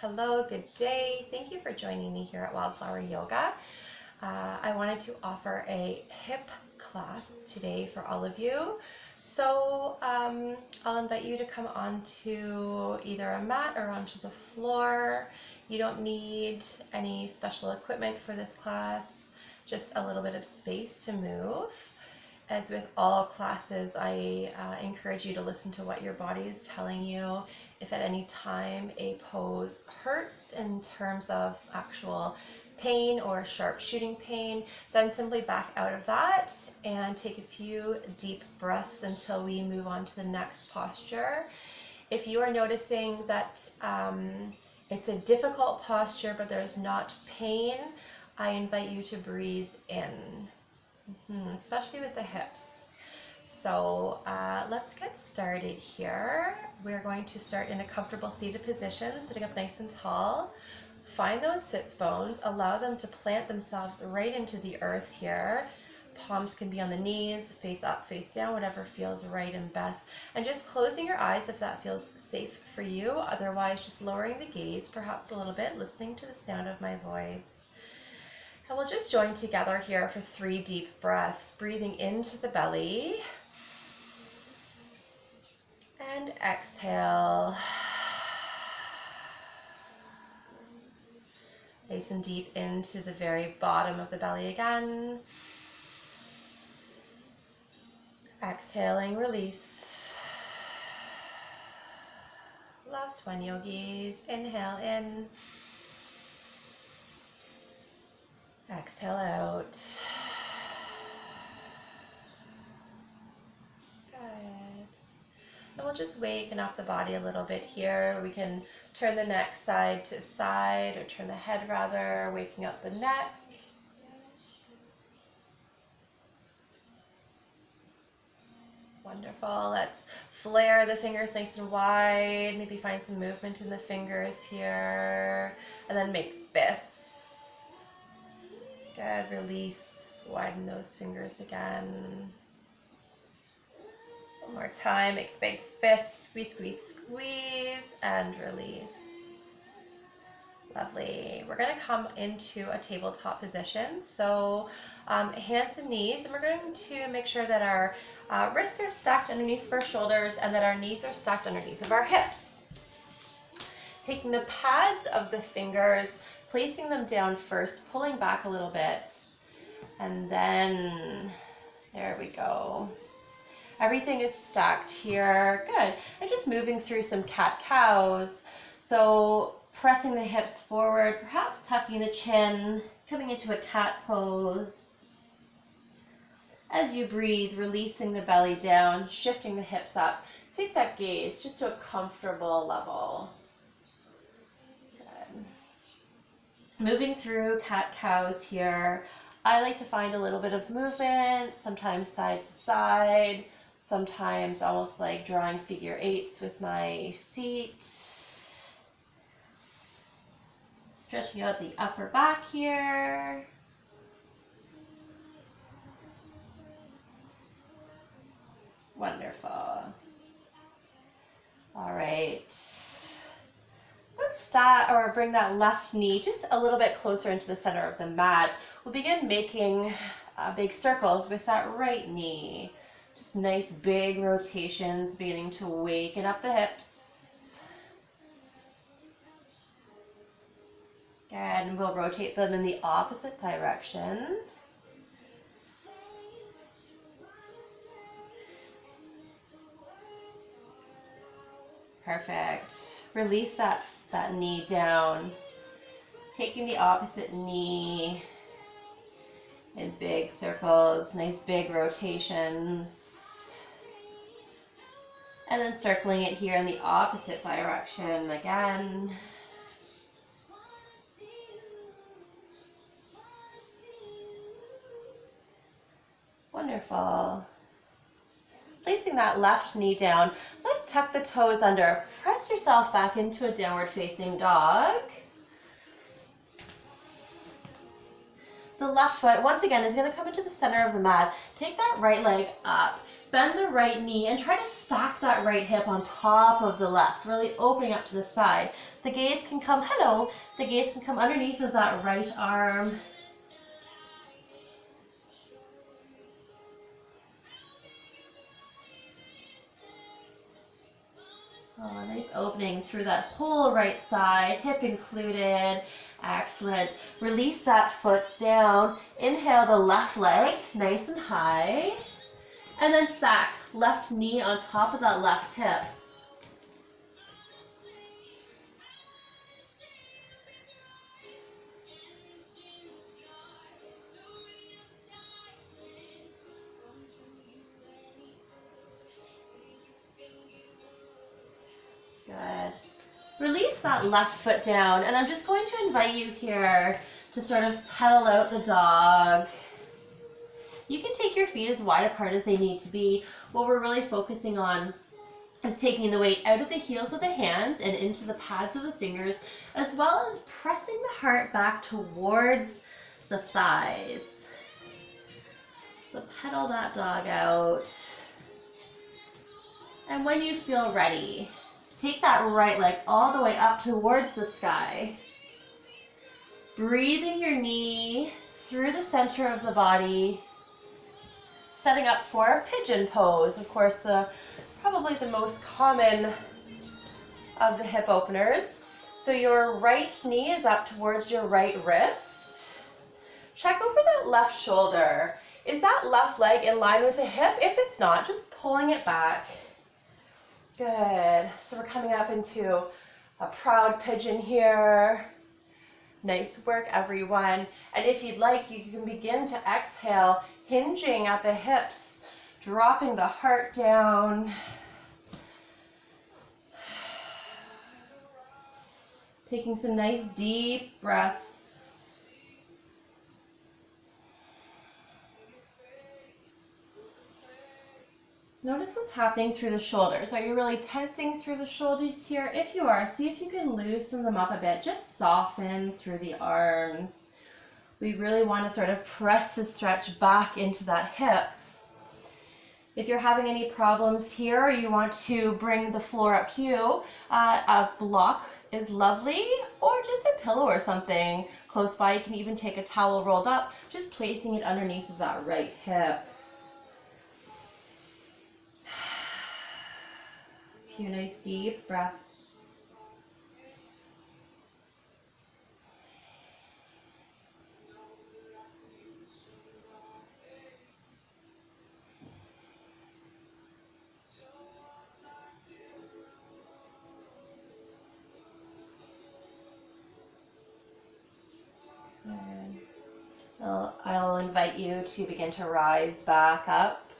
Hello, good day. Thank you for joining me here at Wildflower Yoga. I wanted to offer a hip class today for all of you. So I'll invite you to come onto either a mat or onto the floor. You don't need any special equipment for this class, just a little bit of space to move. As with all classes, I encourage you to listen to what your body is telling you. If at any time a pose hurts in terms of actual pain or sharp shooting pain, then simply back out of that and take a few deep breaths until we move on to the next posture. If you are noticing that it's a difficult posture but there's not pain, I invite you to breathe in. Especially with the hips. So let's get started here. We're going to start in a comfortable seated position, sitting up nice and tall. Find those sits bones, allow them to plant themselves right into the earth here. Palms can be on the knees, face up, face down, whatever feels right and best. And just closing your eyes if that feels safe for you. Otherwise, just lowering the gaze perhaps a little bit, listening to the sound of my voice. And we'll just join together here for 3 deep breaths, breathing into the belly and exhale. Nice and deep into the very bottom of the belly again. Exhaling, release. Last one, yogis. Inhale in. Exhale out. Good. And we'll just waken up the body a little bit here. We can turn the neck side to side, or turn the head rather, waking up the neck. Wonderful. Let's flare the fingers nice and wide. Maybe find some movement in the fingers here. And then make fists. Good, release, widen those fingers again. One more time, make big fists, squeeze, squeeze, squeeze, and release. Lovely. We're going to come into a tabletop position. So hands and knees, and we're going to make sure that our wrists are stacked underneath of our shoulders and that our knees are stacked underneath of our hips. Taking the pads of the fingers, placing them down first, pulling back a little bit, and then there we go. Everything is stacked here. Good. And just moving through some cat-cows. So pressing the hips forward, perhaps tucking the chin, coming into a cat pose. As you breathe, releasing the belly down, shifting the hips up. Take that gaze just to a comfortable level. Moving through cat-cows here, I like to find a little bit of movement, sometimes side to side, sometimes almost like drawing figure 8s with my seat. Stretching out the upper back here. Wonderful. All right. Let's start, or bring that left knee just a little bit closer into the center of the mat. We'll begin making big circles with that right knee. Just nice big rotations, beginning to waken up the hips. And we'll rotate them in the opposite direction. Perfect. Release that knee down, taking the opposite knee in big circles, nice big rotations, and then circling it here in the opposite direction again. Wonderful. Placing that left knee down, let's tuck the toes under. Press yourself back into a downward facing dog. The left foot, once again, is going to come into the center of the mat. Take that right leg up. bend the right knee and try to stack that right hip on top of the left, really opening up to the side. The gaze can come, the gaze can come underneath of that right arm. Oh, nice opening through that whole right side, hip included. Excellent. Release that foot down. Inhale the left leg, nice and high. And then stack left knee on top of that left hip. Good. Release that left foot down, and I'm just going to invite you here to sort of pedal out the dog. You can take your feet as wide apart as they need to be. What we're really focusing on is taking the weight out of the heels of the hands and into the pads of the fingers, as well as pressing the heart back towards the thighs. So pedal that dog out. And when you feel ready, take that right leg all the way up towards the sky. Breathing your knee through the center of the body. Setting up for a pigeon pose. Of course, probably the most common of the hip openers. So your right knee is up towards your right wrist. Check over that left shoulder. Is that left leg in line with the hip? If it's not, just pulling it back. Good. So we're coming up into a proud pigeon here. Nice work, everyone. And if you'd like, you can begin to exhale, hinging at the hips, dropping the heart down. Taking some nice deep breaths. Notice what's happening through the shoulders. Are you really tensing through the shoulders here? If you are, see if you can loosen them up a bit. Just soften through the arms. We really want to sort of press the stretch back into that hip. If you're having any problems here, or you want to bring the floor up to you, a block is lovely, or just a pillow or something close by. You can even take a towel rolled up, just placing it underneath of that right hip. A few nice deep breaths. I'll invite you to begin to rise back up.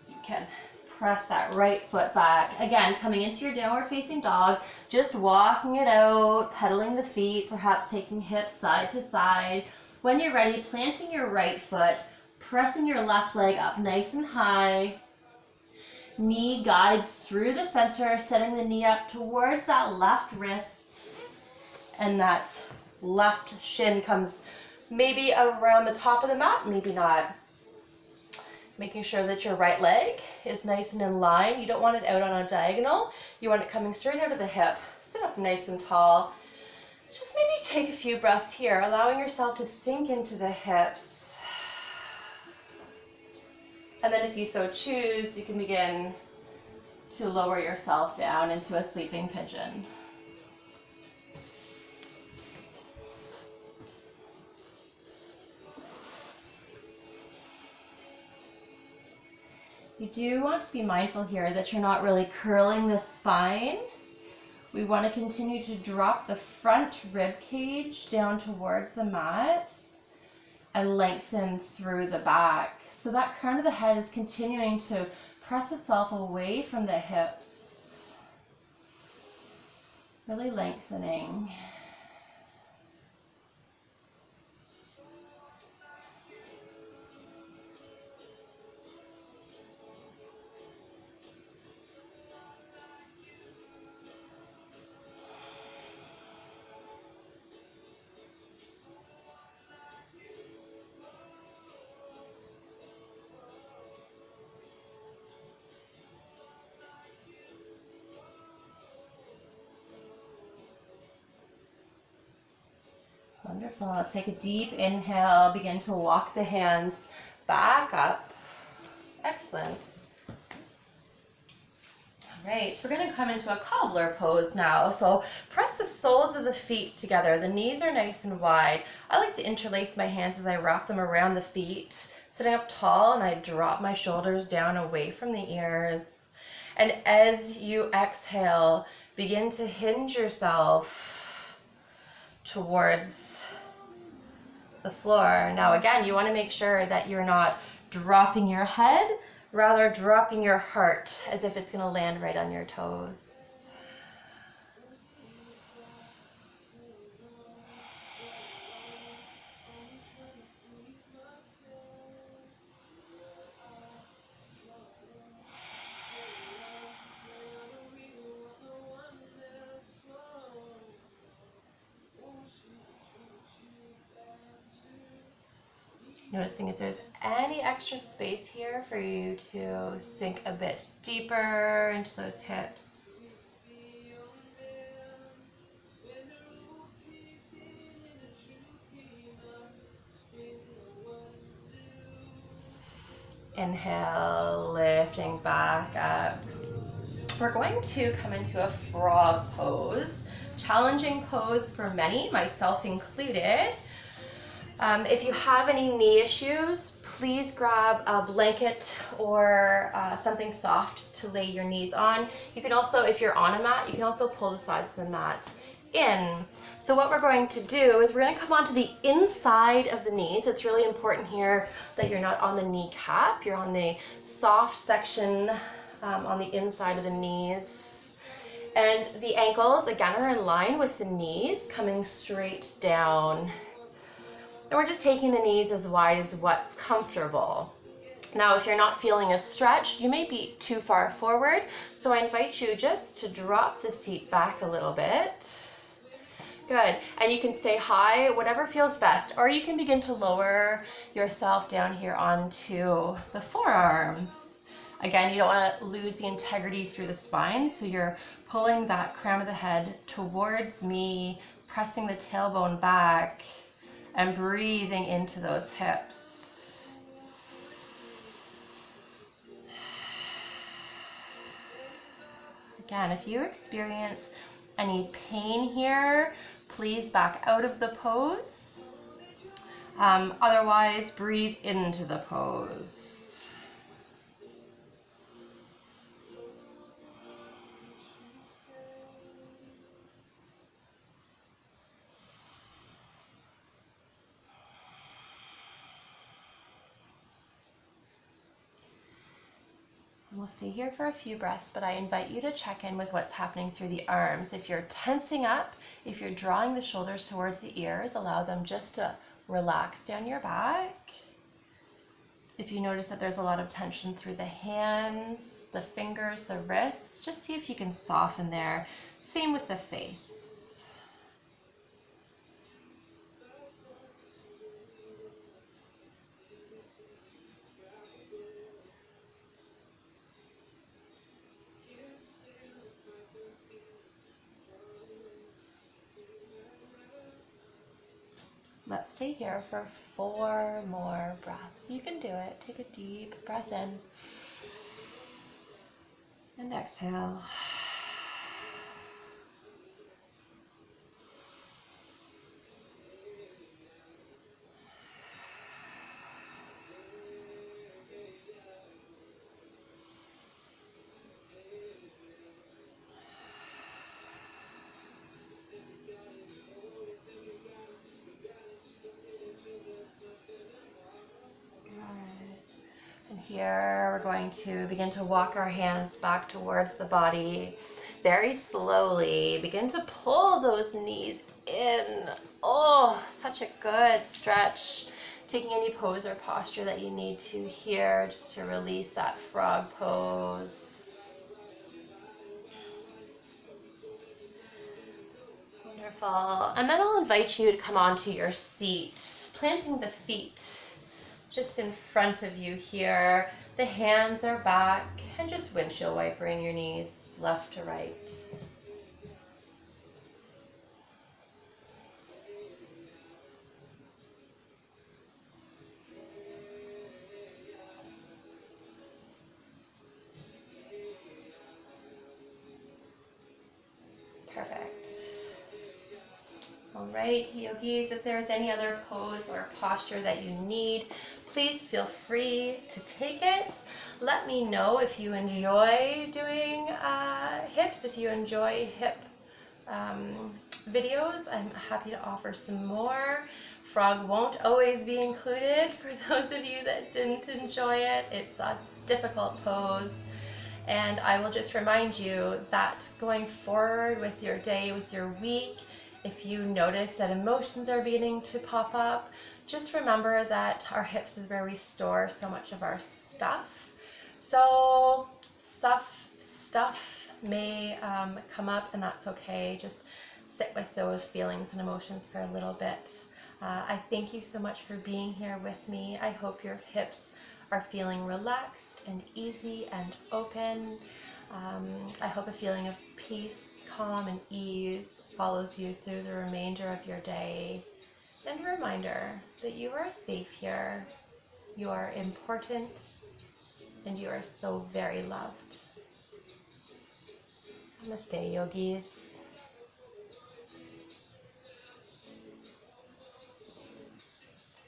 You can press that right foot back. Again, coming into your downward facing dog, just walking it out, pedaling the feet, perhaps taking hips side to side. When you're ready, planting your right foot, pressing your left leg up nice and high. Knee guides through the center, setting the knee up towards that left wrist. And that left shin comes maybe around the top of the mat, maybe not. Making sure that your right leg is nice and in line. You don't want it out on a diagonal. You want it coming straight out of the hip. Sit up nice and tall. Just maybe take a few breaths here, allowing yourself to sink into the hips. And then if you so choose, you can begin to lower yourself down into a sleeping pigeon. You do want to be mindful here that you're not really curling the spine. We want to continue to drop the front rib cage down towards the mat and lengthen through the back. So that crown of the head is continuing to press itself away from the hips. Really lengthening. Wonderful. Take a deep inhale. Begin to walk the hands back up. Excellent. All right, we're going to come into a cobbler pose now. So press the soles of the feet together. The knees are nice and wide. I like to interlace my hands as I wrap them around the feet, sitting up tall, and I drop my shoulders down away from the ears. And as you exhale, begin to hinge yourself towards the floor. Now again, you want to make sure that you're not dropping your head, rather dropping your heart as if it's going to land right on your toes. Noticing if there's any extra space here for you to sink a bit deeper into those hips. Inhale, lifting back up. We're going to come into a frog pose. Challenging pose for many, myself included. If you have any knee issues, please grab a blanket or something soft to lay your knees on. You can also, if you're on a mat, you can also pull the sides of the mat in. So what we're going to do is we're going to come onto the inside of the knees. It's really important here that you're not on the kneecap. You're on the soft section on the inside of the knees. And the ankles, again, are in line with the knees, coming straight down. And we're just taking the knees as wide as what's comfortable. Now, if you're not feeling a stretch, you may be too far forward. So I invite you just to drop the seat back a little bit. Good. And you can stay high, whatever feels best. Or you can begin to lower yourself down here onto the forearms. Again, you don't want to lose the integrity through the spine. So you're pulling that crown of the head towards me, pressing the tailbone back, and breathing into those hips. Again, if you experience any pain here, please back out of the pose. Otherwise, breathe into the pose. We'll stay here for a few breaths, but I invite you to check in with what's happening through the arms. If you're tensing up, if you're drawing the shoulders towards the ears, allow them just to relax down your back. If you notice that there's a lot of tension through the hands, the fingers, the wrists, just see if you can soften there. Same with the face. Let's stay here for 4 more breaths. You can do it. Take a deep breath in and exhale. Here, we're going to begin to walk our hands back towards the body very slowly. Begin to pull those knees in. Oh, such a good stretch. Taking any pose or posture that you need to here just to release that frog pose. Wonderful. And then I'll invite you to come onto your seat, planting the feet just in front of you here. The hands are back, and just windshield wipering your knees left to right. Alright, yogis, if there's any other pose or posture that you need, please feel free to take it. Let me know if you enjoy doing hips, if you enjoy hip videos. I'm happy to offer some more. Frog won't always be included for those of you that didn't enjoy it. It's a difficult pose. And I will just remind you that going forward with your day, with your week, if you notice that emotions are beginning to pop up, just remember that our hips is where we store so much of our stuff. So stuff may come up, and that's okay. Just sit with those feelings and emotions for a little bit. I thank you so much for being here with me. I hope your hips are feeling relaxed and easy and open. I hope a feeling of peace, calm, and ease follows you through the remainder of your day. And a reminder that you are safe here, you are important, and you are so very loved. Namaste, yogis.